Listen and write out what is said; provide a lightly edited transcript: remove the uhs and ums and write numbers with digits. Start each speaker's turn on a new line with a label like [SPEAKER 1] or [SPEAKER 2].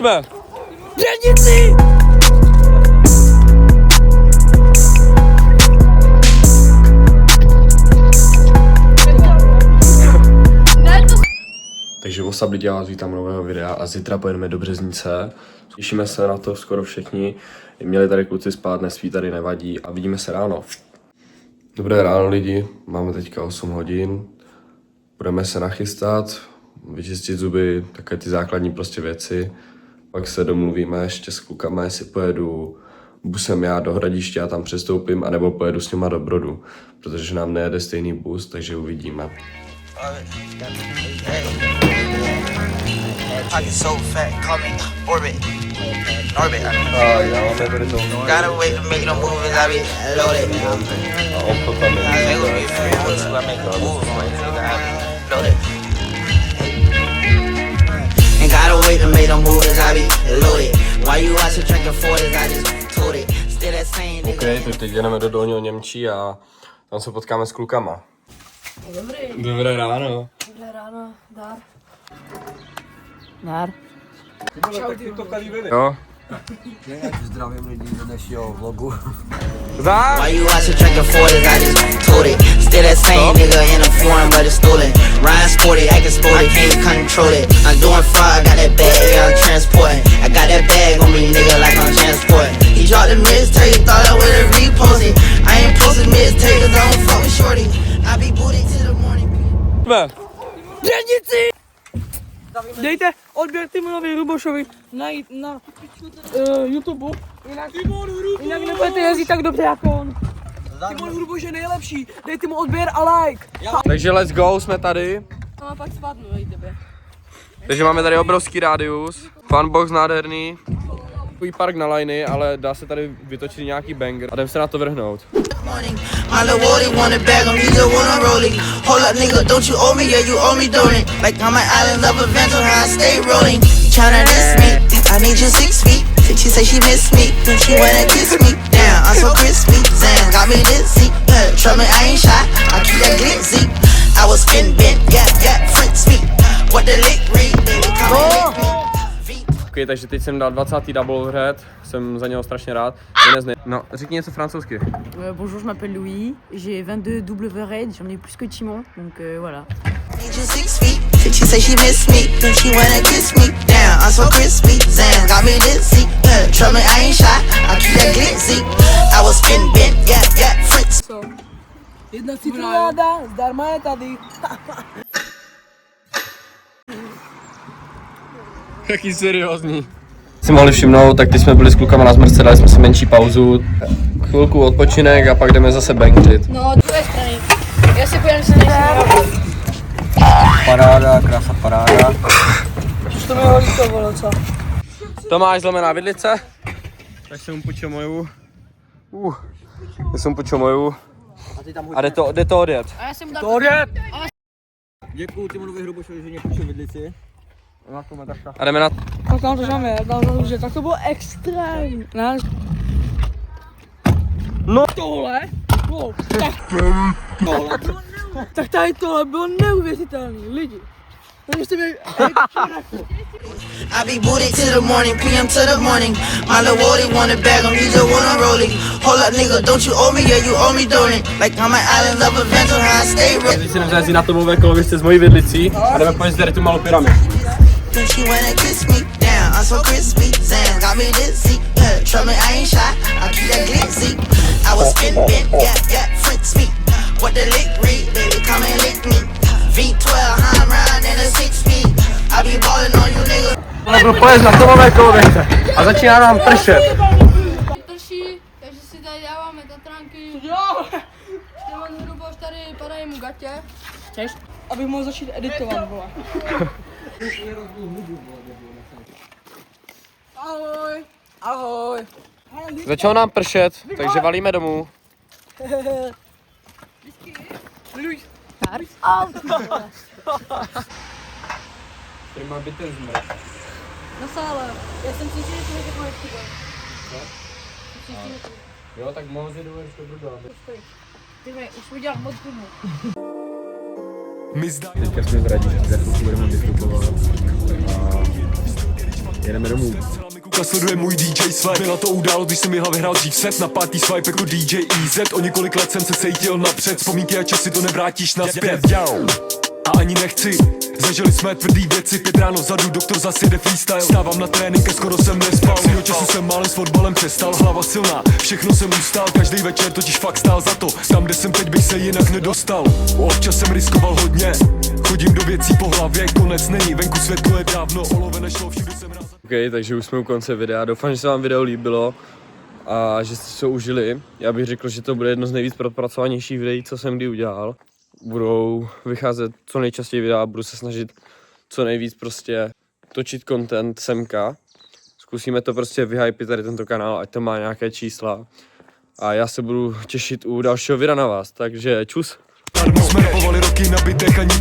[SPEAKER 1] Dělnici!
[SPEAKER 2] Takže wasab lidi, já vás vítám nového videa a zítra pojedeme do Březnice. Těšíme se na to skoro všichni. Měli tady kluci spát, nespí tady nevadí a vidíme se ráno. Dobré ráno lidi, máme teďka 8 hodin. Budeme se nachystat, vyčistit zuby, také ty základní prostě věci. Pak se domluvíme ještě s klukama, jestli pojedu busem já do Hradiště a tam přestoupím, anebo pojedu s nima do Brodu, protože nám nejede stejný bus, takže uvidíme.
[SPEAKER 3] Pocket so fat, call me Orbit. Orbit, gotta wait to make no moves, I be loaded. I will be free once I make no moves, nigga, I be loaded. And gotta wait to make no moves, I be loaded. Why you out to drinking 40s, I just told it. Still that same nigga.
[SPEAKER 2] Ok, teď jdeme do Dolního Němčí a tam se potkáme s klukama.
[SPEAKER 1] Dobrý.
[SPEAKER 2] Dobré ráno.
[SPEAKER 1] Dobré ráno, Dár. Dár.
[SPEAKER 2] Jo.
[SPEAKER 4] Zdravím lidi do dnešního vlogu.
[SPEAKER 2] Dár!
[SPEAKER 3] Why you out to drinking 40s, I just told it. Still that same nigga in a foreign, but it's stolen. Ryan sporty, acting sporty, can't control it. I'm doing fraud, got that bag, yeah, I'm transporting. I got that bag on me, nigga, like I'm transporting. He dropped the mixtape, thought I would've reposted. I ain't posted mixtape, cause I don't fuck with shorty. I be booted till the morning.
[SPEAKER 1] Dělnici! Dejte odběr Timonovi Hrubošovi na YouTube, jinak nebudete jezdit tak dobře jako on. Timon Hruboš je nejlepší, dejte mu odběr a like.
[SPEAKER 2] Takže let's go, jsme tady.
[SPEAKER 1] No a pak spadnu, vej tebe.
[SPEAKER 2] Takže máme tady obrovský rádius, funbox nádherný, takový park na liney, ale dá se tady vytočit nějaký banger a jdem se na to vrhnout.
[SPEAKER 3] My little Wally wanna bag him, he just wanna roll it. Hold up, nigga, don't you owe me? Yeah, you owe me, don't it? Like I'm an island of adventure, how I stay rolling. Tryna diss me, I need you 6 feet. She say she miss me, then she wanna kiss me. Damn, I'm so crispy, Zan got me dizzy. Trust me, I ain't shy, I keep that glitzy. I was spin bent, yeah, Fritz me. What the lick read, baby, come and lick me.
[SPEAKER 2] Ok, takže teď jsem dal 20. double red, jsem za něho strašně rád. No, řekni něco francouzsky.
[SPEAKER 5] Bonjour, je m'appelle Louis, j'ai 22 double red, j'en ai plus que Timon, donc voilà.
[SPEAKER 3] Need you 6 feet. She say she miss me, then she wanna kiss me. Damn, I'm so crispy. Zan got me dizzy. Trust me, I ain't shy. I keep that glitzy. I was spin bent, yeah, Fritz.
[SPEAKER 1] Jedna citronáda, zdarma je tady.
[SPEAKER 2] Jaký seriózní. Si mohli všimnout, tak když jsme byli s klukama na zmrce, dali jsme si menší pauzu, chvilku odpočinek a pak jdeme zase bangřit.
[SPEAKER 1] No, druhé strany. Já si pojďme se nejsem.
[SPEAKER 4] Paráda, krása paráda.
[SPEAKER 1] To mi hodí to bylo, co?
[SPEAKER 2] Tomáš zlomená vidlice. Tak jsem mu půjčil moju. Já jsem mu půjčil moju. A jde to odjet.
[SPEAKER 1] A já jsem mu dal...
[SPEAKER 2] To odjet!
[SPEAKER 4] Děkuju Timonovi Hrubošovi, že mě půjčil vidlici.
[SPEAKER 2] A jdeme na...
[SPEAKER 1] Tak tam to máme, tak to bylo extrém.
[SPEAKER 2] No
[SPEAKER 1] tohle, wow, tak tady tohle bylo neuvěřitelný, lidi. Takže jste měli...
[SPEAKER 3] I be booted till the morning, PM to the morning. My little Wally wanna bag him, he just wanna roll it. Hold up, nigga, don't you owe me? Yeah, you owe me, don't it? Like I'm an island of adventure, how I stay real.
[SPEAKER 2] Teď si jdeme zajezdit na tomové koloviště s mojí vidlicí a jdeme pojezdit tady tu malou pyramid.
[SPEAKER 3] Then she wanna kiss me. Damn, I'm so crispy. Zan got me dizzy. Trust me, I ain't shy. I keep that glitzy. I was spin bent, yeah, Fritz me. What the lick read, baby, come and lick me. V12, I'm round in a 6 feet. I be ballin' on you, nigga.
[SPEAKER 2] Budu pojezd na tomové koloviště a začíná nám pršet.
[SPEAKER 6] Prší, takže si tady dáváme Tatranky. Timon Hruboš tady padají mu gatě.
[SPEAKER 1] Chceš? Abych mohl začít editovat, vole. Ahoj. Ahoj.
[SPEAKER 2] Začalo nám pršet, takže valíme domů. Tady má být ten zmrt.
[SPEAKER 6] Na sále. Já jsem si říkal, že to je takový chyba.
[SPEAKER 2] Jo, tak mohl si dovolit to brudovat.
[SPEAKER 6] Ty už udělal moc gumu.
[SPEAKER 2] Teďka jsme v Radí, za chvilku budeme vystupovat. Jedeme domů.
[SPEAKER 7] Sleduje můj DJ swipe. Byla to událost, když jsem jihla vyhrál dřív set na pátý swipe jako DJ EZ. O několik let jsem se cítil napřed, vzpomínky a časy to nevrátíš nazpět. A ani nechci. Zažili jsme tvrdý věci, 5 ráno vzadu, doktor zase jede freestyle. Stávám na trénink a skoro jsem nespal. Svýho času jsem málem s fotbalem přestal, hlava silná, všechno jsem ustál. Každý večer totiž fakt stál za to, tam kde jsem teď bych se jinak nedostal. Občas jsem riskoval hodně, chodím do věcí po hlavě, konec není, venku světlo je dávno, olove nešlo, všude jsem ráz.
[SPEAKER 2] OK, takže už jsme u konce videa, doufám, že se vám video líbilo a že jste si to užili. Já bych řekl, že to bude jedno z nejvíc propracovanějších videí, co jsem kdy udělal. Budou vycházet co nejčastěji videa, budu se snažit co nejvíc prostě točit content semka. Zkusíme to prostě vyhypit tady tento kanál, ať to má nějaké čísla. A já se budu těšit u dalšího videa na vás, takže čus.
[SPEAKER 7] Jsme rapovali roky na bytech ani